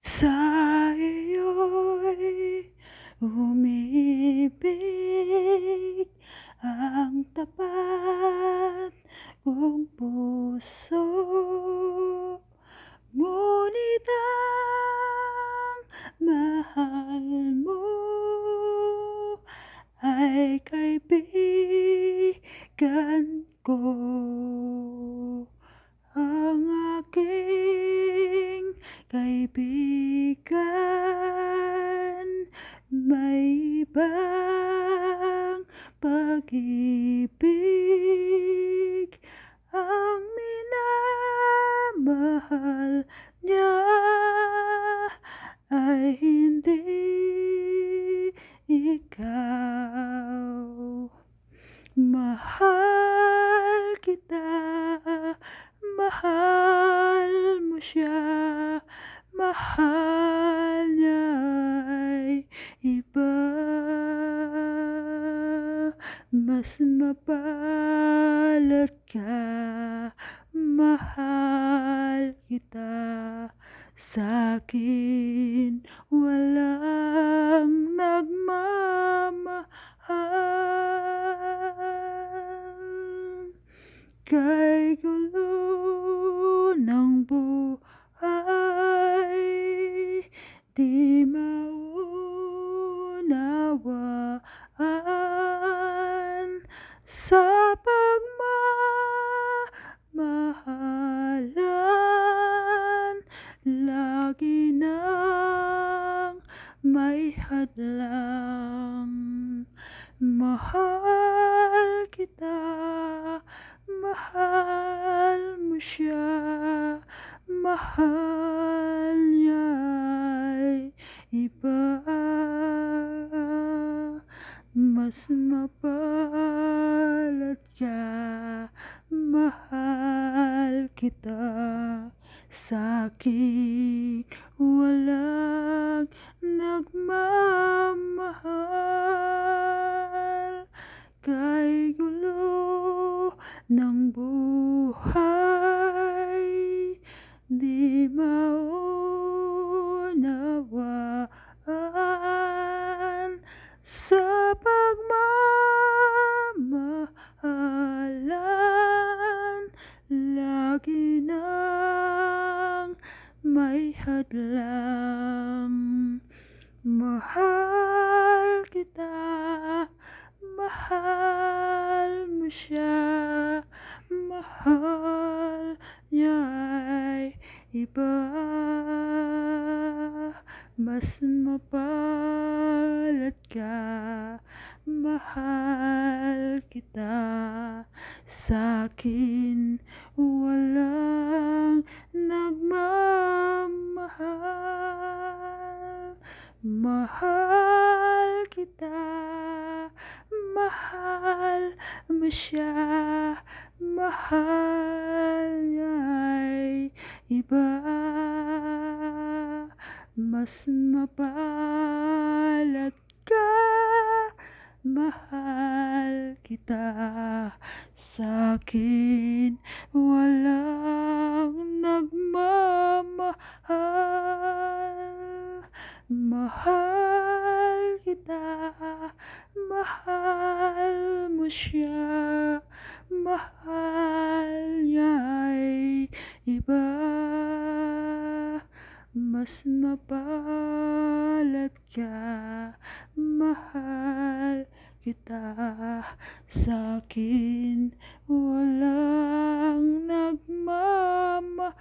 Sa iyo'y umibig ang tapat kong puso, ngunit ang mahal mo ay kaibigan ko. Ang aking kaibigan may ibang pag-ibig, ang minamahal niya ay hindi ikaw. Mahal kita, mahal mo siya, mahal niya'y iba. Mas mapalad ka, mahal kita. Sa'kin walang nagmamahal. Kay gulo ng buhay, di maunawaan. Sa pagmamahalan, lagi nang may hadlang. Mahal kita, mahal mo siya, mahal niya'y iba. Mas mapalad ka, mahal kita. Sa'kin walang nagmamahal. Kay gulo ng buhay, di maunawaan. Sa pagmamahalan, lagi nang may hadlang. Mahal kita, mahal mo siya, mahal niya'y iba. Mas mapalad ka, mahal kita. Sa'kin walang nagmamahal. Mahal kita, mahal mo siya, mahal niya'y iba. Mas mapalad ka, mahal kita. Sa'kin walang nagmamahal. Mahal kita, mahal mo siya, mahal niya'y iba. Mas mapalad ka, mahal kita. Sa'kin walang nagmamahal.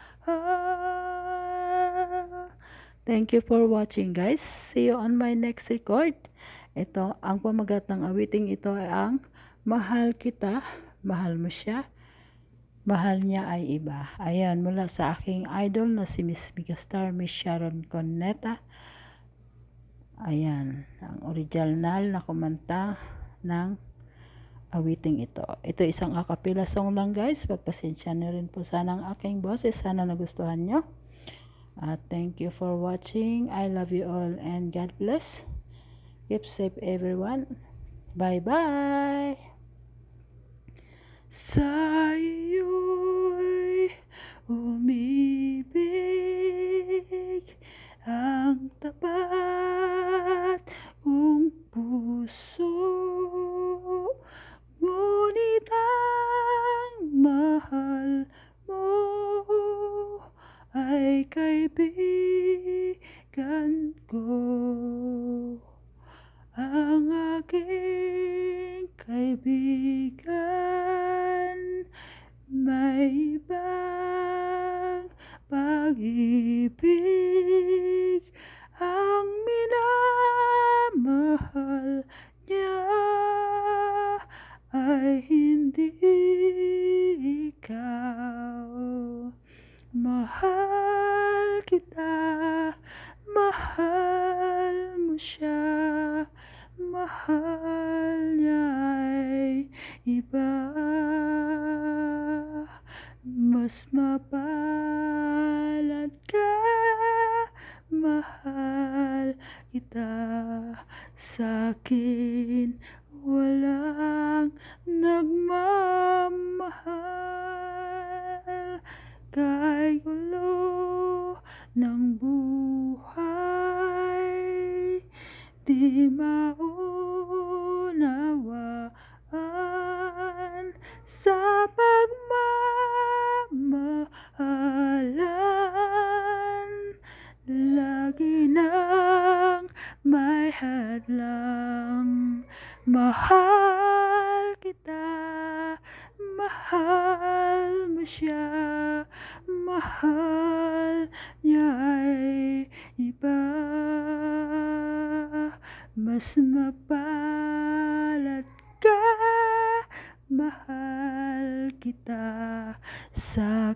Thank you for watching, guys. See you on my next record. Ito, ang pamagat ng awiting ito ay ang mahal kita, mahal mo siya, mahal niya ay iba. Ayan, mula sa aking idol na si Miss Megastar, Miss Sharon Coneta. Ayan, ang original na kumanta ng awiting ito. Ito isang acapella song lang, guys. Pagpasensya na rin po sana ang aking boses. Sana nagustuhan nyo. Thank you for watching. I love you all and God bless. Keep safe, everyone. Bye-bye. Sa iyo'y umibig tapat kong puso. Ngunit ang mahal mo ay kaibigan ko. Ang aking kaibigan may ibang pag-ibig. Ang minamahal niya ay hindi ikaw. Mahal kita, mahal mo siya, mahal niya ay iba. Mas mapalad ka, mahal kita. Sa'kin walang nagmamahal. Kahit gulo ng buhay, di maunawaan sa pagmamahalan. Lagi nang may hadlang. Mahal kita, mahal mo siya, mahal niya ay iba. Mas mapalad ka, mahal kita. Sa'kin